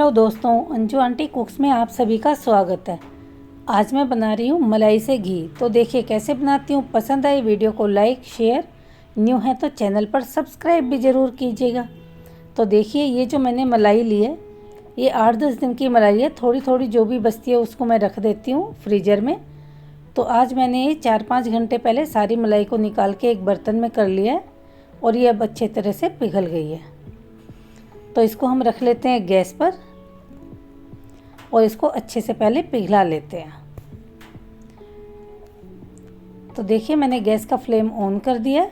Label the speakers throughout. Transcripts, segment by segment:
Speaker 1: Hello दोस्तों, Anju aunty कुक्स में आप सभी का स्वागत है। आज मैं बना रही हूँ मलाई से घी। तो देखिए कैसे बनाती हूँ। पसंद आई वीडियो को लाइक शेयर, न्यू है तो चैनल पर सब्सक्राइब भी ज़रूर कीजिएगा। तो देखिए ये जो मैंने मलाई ली है ये 8-10 दिन की मलाई है। थोड़ी थोड़ी जो भी बचती है उसको मैं रख देती हूँ फ्रीज़र में। तो आज मैंने ये 4-5 घंटे पहले सारी मलाई को निकाल के एक बर्तन में कर लिया है और ये अब अच्छे तरह से पिघल गई है। तो इसको हम रख लेते हैं गैस पर और इसको अच्छे से पहले पिघला लेते हैं। तो देखिए मैंने गैस का फ्लेम ऑन कर दिया है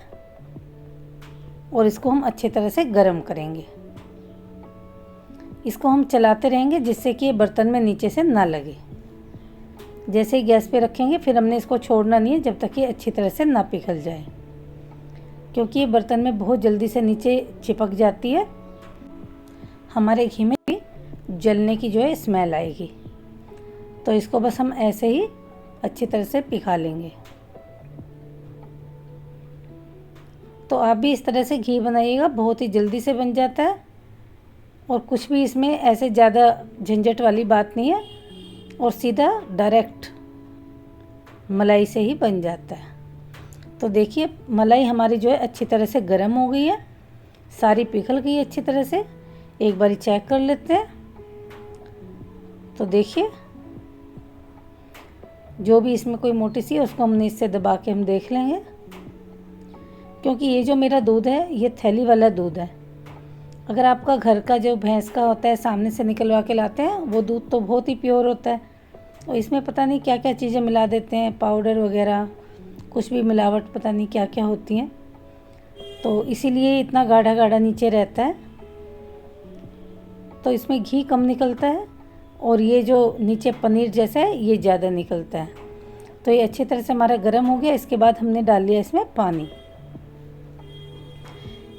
Speaker 1: और इसको हम अच्छे तरह से गर्म करेंगे। इसको हम चलाते रहेंगे जिससे कि ये बर्तन में नीचे से ना लगे। जैसे ही गैस पे रखेंगे फिर हमने इसको छोड़ना नहीं है जब तक ये अच्छी तरह से ना पिघल जाए, क्योंकि ये बर्तन में बहुत जल्दी से नीचे चिपक जाती है। हमारे घी में भी जलने की जो है स्मेल आएगी। तो इसको बस हम ऐसे ही अच्छी तरह से पिघा लेंगे। तो आप भी इस तरह से घी बनाइएगा, बहुत ही जल्दी से बन जाता है और कुछ भी इसमें ऐसे ज़्यादा झंझट वाली बात नहीं है और सीधा डायरेक्ट मलाई से ही बन जाता है। तो देखिए मलाई हमारी जो है अच्छी तरह से गर्म हो गई है, सारी पिघल गई है अच्छी तरह से। एक बारी चेक कर लेते हैं। तो देखिए जो भी इसमें कोई मोटी सी है उसको हमने इससे दबा के हम देख लेंगे, क्योंकि ये जो मेरा दूध है ये थैली वाला दूध है। अगर आपका घर का जो भैंस का होता है सामने से निकलवा के लाते हैं वो दूध तो बहुत ही प्योर होता है और इसमें पता नहीं क्या क्या चीज़ें मिला देते हैं, पाउडर वगैरह कुछ भी मिलावट पता नहीं क्या क्या होती हैं। तो इसीलिए इतना गाढ़ा गाढ़ा नीचे रहता है। तो इसमें घी कम निकलता है और ये जो नीचे पनीर जैसा है ये ज़्यादा निकलता है। तो ये अच्छी तरह से हमारा गर्म हो गया। इसके बाद हमने डाल लिया इसमें पानी।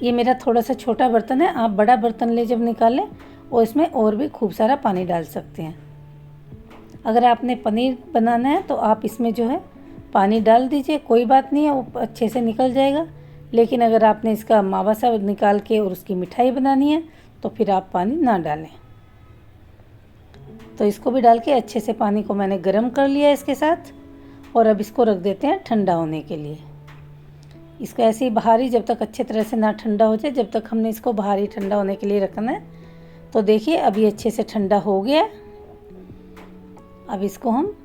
Speaker 1: ये मेरा थोड़ा सा छोटा बर्तन है, आप बड़ा बर्तन ले जब निकालें और इसमें और भी खूब सारा पानी डाल सकते हैं। अगर आपने पनीर बनाना है तो आप इसमें जो है पानी डाल दीजिए, कोई बात नहीं है, वो अच्छे से निकल जाएगा। लेकिन अगर आपने इसका मावा सा निकाल के और उसकी मिठाई बनानी है तो फिर आप पानी ना डालें। तो इसको भी डाल के अच्छे से पानी को मैंने गर्म कर लिया इसके साथ और अब इसको रख देते हैं ठंडा होने के लिए। इसको ऐसे ही बाहर ही जब तक अच्छे तरह से ना ठंडा हो जाए जब तक हमने इसको बाहर ही ठंडा होने के लिए रखना है। तो देखिए अभी अच्छे से ठंडा हो गया। अब इसको हम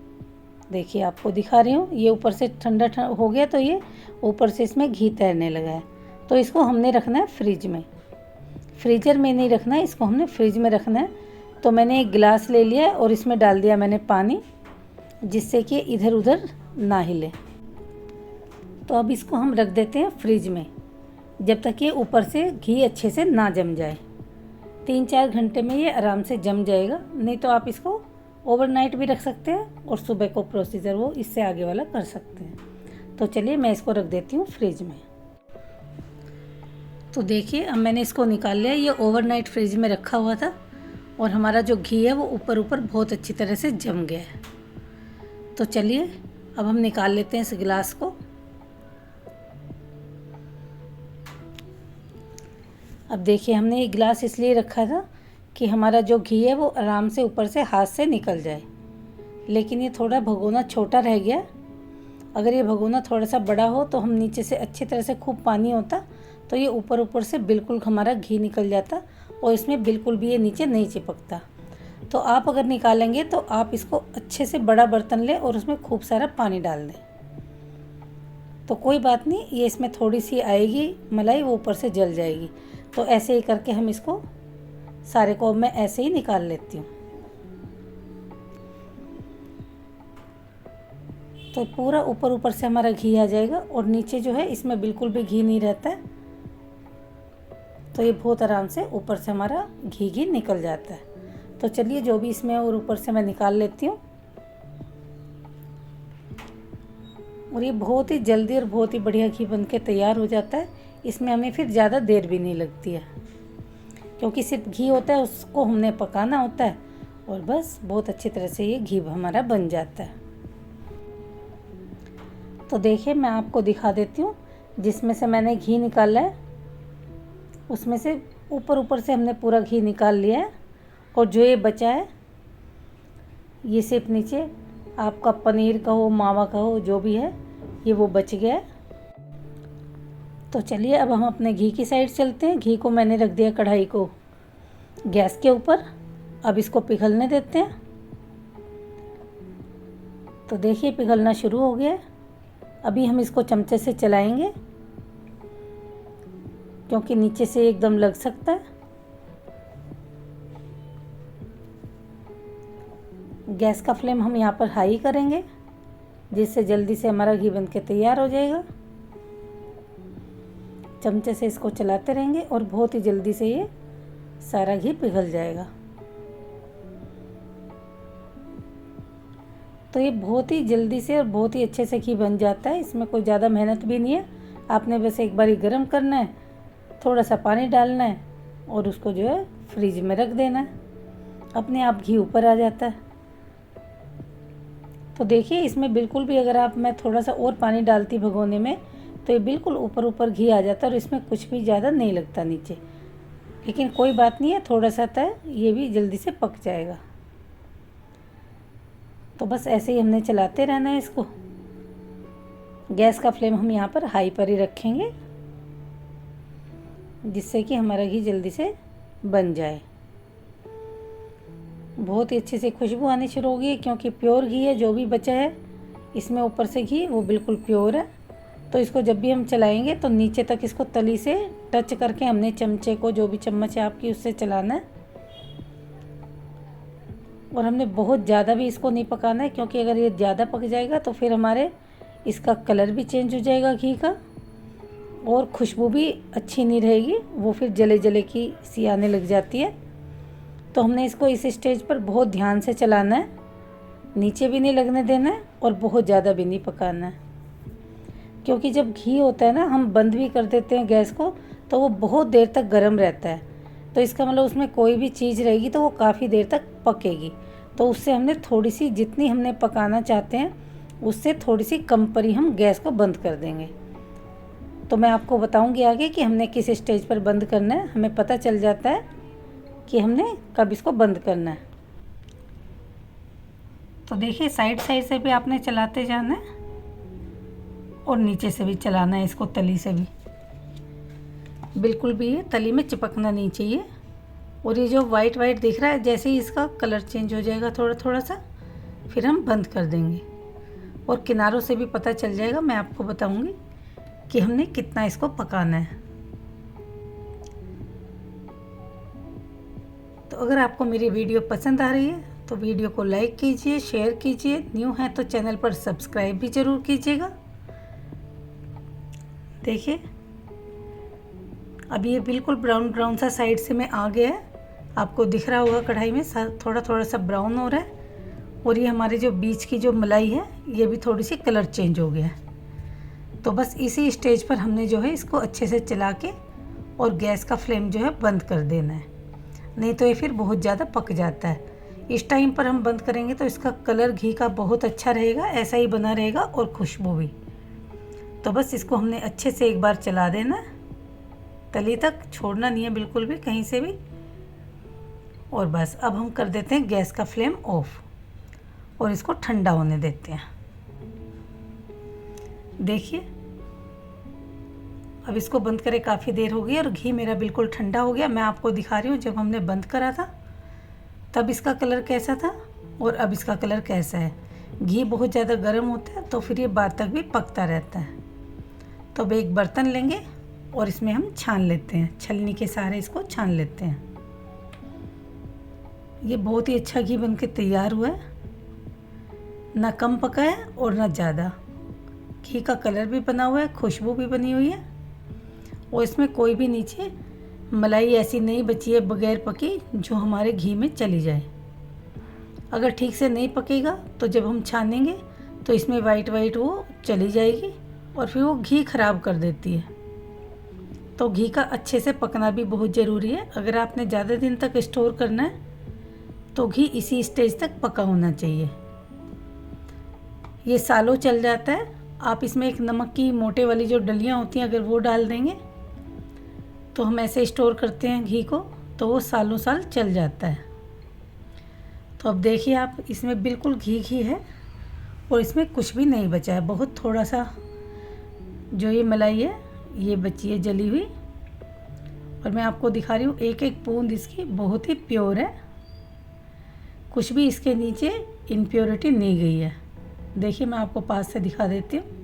Speaker 1: देखिए आपको दिखा रही हूँ, ये ऊपर से ठंडा हो गया तो ये ऊपर से इसमें घी तैरने लगा है। तो इसको हमने रखना है फ्रिज में, फ्रीज़र में नहीं रखना है, इसको हमने फ्रिज में रखना है। तो मैंने एक गिलास ले लिया और इसमें डाल दिया मैंने पानी, जिससे कि इधर उधर ना हिले। तो अब इसको हम रख देते हैं फ्रिज में जब तक ये ऊपर से घी अच्छे से ना जम जाए। 3-4 घंटे में ये आराम से जम जाएगा। नहीं तो आप इसको ओवरनाइट भी रख सकते हैं और सुबह को प्रोसीजर वो इससे आगे वाला कर सकते हैं। तो चलिए मैं इसको रख देती हूँ फ्रिज में। तो देखिए अब मैंने इसको निकाल लिया। ये ओवरनाइट फ्रिज में रखा हुआ था और हमारा जो घी है वो ऊपर ऊपर बहुत अच्छी तरह से जम गया है। तो चलिए अब हम निकाल लेते हैं इस गिलास को। अब देखिए हमने ये गिलास इसलिए रखा था कि हमारा जो घी है वो आराम से ऊपर से हाथ से निकल जाए। लेकिन ये थोड़ा भगोना छोटा रह गया। अगर ये भगोना थोड़ा सा बड़ा हो तो हम नीचे से अच्छी तरह से खूब पानी होता तो ये ऊपर ऊपर से बिल्कुल हमारा घी निकल जाता और इसमें बिल्कुल भी ये नीचे नहीं चिपकता। तो आप अगर निकालेंगे तो आप इसको अच्छे से बड़ा बर्तन लें और उसमें खूब सारा पानी डाल दें। तो कोई बात नहीं, ये इसमें थोड़ी सी आएगी मलाई, वो ऊपर से जल जाएगी। तो ऐसे ही करके हम इसको सारे को मैं ऐसे ही निकाल लेती हूँ। तो पूरा ऊपर ऊपर से हमारा घी आ जाएगा और नीचे जो है इसमें बिल्कुल भी घी नहीं रहता है। तो ये बहुत आराम से ऊपर से हमारा घी निकल जाता है। तो चलिए जो भी इसमें और ऊपर से मैं निकाल लेती हूँ। और ये बहुत ही जल्दी और बहुत ही बढ़िया घी बन के तैयार हो जाता है। इसमें हमें फिर ज़्यादा देर भी नहीं लगती है, क्योंकि सिर्फ घी होता है, उसको हमने पकाना होता है और बस बहुत अच्छी तरह से ये घी हमारा बन जाता है। तो देखिए मैं आपको दिखा देती हूँ, जिसमें से मैंने घी निकाला है उसमें से ऊपर ऊपर से हमने पूरा घी निकाल लिया है और जो ये बचा है ये सिर्फ नीचे आपका पनीर का हो, मावा का हो, जो भी है ये वो बच गया है। तो चलिए अब हम अपने घी की साइड चलते हैं। घी को मैंने रख दिया कढ़ाई को गैस के ऊपर। अब इसको पिघलने देते हैं। तो देखिए पिघलना शुरू हो गया है। अभी हम इसको चमचे से चलाएंगे क्योंकि नीचे से एकदम लग सकता है। गैस का फ्लेम हम यहाँ पर हाई करेंगे जिससे जल्दी से हमारा घी बन के तैयार हो जाएगा। चमचे से इसको चलाते रहेंगे और बहुत ही जल्दी से ये सारा घी पिघल जाएगा। तो ये बहुत ही जल्दी से और बहुत ही अच्छे से घी बन जाता है। इसमें कोई ज़्यादा मेहनत भी नहीं है। आपने बस एक बारी गर्म करना है, थोड़ा सा पानी डालना है और उसको जो है फ्रिज में रख देना है। अपने आप घी ऊपर आ जाता है। तो देखिए इसमें बिल्कुल भी अगर मैं थोड़ा सा और पानी डालती भगोने में तो ये बिल्कुल ऊपर ऊपर घी आ जाता है और इसमें कुछ भी ज़्यादा नहीं लगता नीचे। लेकिन कोई बात नहीं है, थोड़ा सा है ये भी जल्दी से पक जाएगा। तो बस ऐसे ही हमने चलाते रहना है इसको। गैस का फ्लेम हम यहाँ पर हाई पर ही रखेंगे जिससे कि हमारा घी जल्दी से बन जाए। बहुत ही अच्छे से खुशबू आनी शुरू होगी क्योंकि प्योर घी है। जो भी बचा है इसमें ऊपर से घी वो बिल्कुल प्योर है। तो इसको जब भी हम चलाएंगे तो नीचे तक इसको तली से टच करके हमने चमचे को, जो भी चम्मच है आपकी, उससे चलाना है। और हमने बहुत ज़्यादा भी इसको नहीं पकाना है क्योंकि अगर ये ज़्यादा पक जाएगा तो फिर हमारे इसका कलर भी चेंज हो जाएगा घी का और खुशबू भी अच्छी नहीं रहेगी, वो फिर जले जले की सी आने लग जाती है। तो हमने इसको इस स्टेज पर बहुत ध्यान से चलाना है, नीचे भी नहीं लगने देना है और बहुत ज़्यादा भी नहीं पकाना है। क्योंकि जब घी होता है ना, हम बंद भी कर देते हैं गैस को तो वो बहुत देर तक गर्म रहता है। तो इसका मतलब उसमें कोई भी चीज़ रहेगी तो वो काफ़ी देर तक पकेगी। तो उससे हमने थोड़ी सी, जितनी हमने पकाना चाहते हैं उससे थोड़ी सी कम पर ही हम गैस को बंद कर देंगे। तो मैं आपको बताऊंगी आगे कि हमने किस स्टेज पर बंद करना है। हमें पता चल जाता है कि हमने कब इसको बंद करना है। तो देखिए साइड साइड से भी आपने चलाते जाना है और नीचे से भी चलाना है इसको, तली से भी। बिल्कुल भी ये तली में चिपकना नहीं चाहिए। और ये जो वाइट वाइट दिख रहा है, जैसे ही इसका कलर चेंज हो जाएगा थोड़ा थोड़ा सा, फिर हम बंद कर देंगे। और किनारों से भी पता चल जाएगा, मैं आपको बताऊंगी कि हमने कितना इसको पकाना है। तो अगर आपको मेरी वीडियो पसंद आ रही है तो वीडियो को लाइक कीजिए, शेयर कीजिए। न्यू है तो चैनल पर सब्सक्राइब भी ज़रूर कीजिएगा। देखिए अब ये बिल्कुल ब्राउन ब्राउन सा साइड से में आ गया है। आपको दिख रहा होगा कढ़ाई में थोड़ा थोड़ा सा ब्राउन हो रहा है। और ये हमारे जो बीच की जो मलाई है ये भी थोड़ी सी कलर चेंज हो गया है। तो बस इसी स्टेज पर हमने जो है इसको अच्छे से चला के और गैस का फ्लेम जो है बंद कर देना है, नहीं तो ये फिर बहुत ज़्यादा पक जाता है। इस टाइम पर हम बंद करेंगे तो इसका कलर घी का बहुत अच्छा रहेगा, ऐसा ही बना रहेगा और खुशबू भी। तो बस इसको हमने अच्छे से एक बार चला देना है, तली तक छोड़ना नहीं है बिल्कुल भी कहीं से भी। और बस अब हम कर देते हैं गैस का फ्लेम ऑफ और इसको ठंडा होने देते हैं। देखिए अब इसको बंद करे काफ़ी देर हो गई और घी मेरा बिल्कुल ठंडा हो गया। मैं आपको दिखा रही हूँ जब हमने बंद करा था तब इसका कलर कैसा था और अब इसका कलर कैसा है। घी बहुत ज़्यादा गर्म होता है तो फिर ये बाद तक भी पकता रहता है। तो अब एक बर्तन लेंगे और इसमें हम छान लेते हैं, छलनी के सहारे इसको छान लेते हैं। ये बहुत ही अच्छा घी बनके तैयार हुआ है, ना कम पका है और ना ज़्यादा। घी का कलर भी बना हुआ है, खुशबू भी बनी हुई है और इसमें कोई भी नीचे मलाई ऐसी नहीं बची है बगैर पकी जो हमारे घी में चली जाए। अगर ठीक से नहीं पकेगा तो जब हम छानेंगे तो इसमें वाइट वाइट वो चली जाएगी और फिर वो घी ख़राब कर देती है। तो घी का अच्छे से पकना भी बहुत ज़रूरी है। अगर आपने ज़्यादा दिन तक स्टोर करना है तो घी इसी स्टेज तक पका होना चाहिए। ये सालों चल जाता है। आप इसमें एक नमक की मोटे वाली जो डलियाँ होती हैं अगर वो डाल देंगे तो हम ऐसे स्टोर करते हैं घी को तो वो सालों साल चल जाता है। तो अब देखिए आप, इसमें बिल्कुल घी घी है और इसमें कुछ भी नहीं बचा है। बहुत थोड़ा सा जो ये मलाई है ये बची है जली हुई। और मैं आपको दिखा रही हूँ एक एक बूंद इसकी बहुत ही प्योर है, कुछ भी इसके नीचे इम्प्योरिटी नहीं गई है। देखिए मैं आपको पास से दिखा देती हूँ।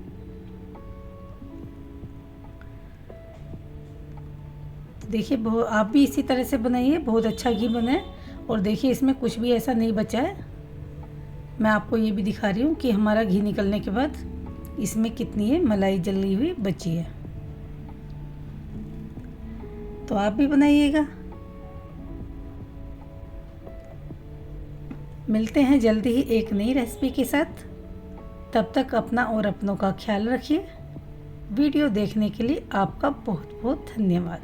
Speaker 1: देखिए आप भी इसी तरह से बनाइए, बहुत अच्छा घी बना है। और देखिए इसमें कुछ भी ऐसा नहीं बचा है। मैं आपको ये भी दिखा रही हूँ कि हमारा घी निकलने के बाद इसमें कितनी है मलाई जली हुई बची है। तो आप भी बनाइएगा। मिलते हैं जल्दी ही एक नई रेसिपी के साथ। तब तक अपना और अपनों का ख्याल रखिए। वीडियो देखने के लिए आपका बहुत बहुत धन्यवाद।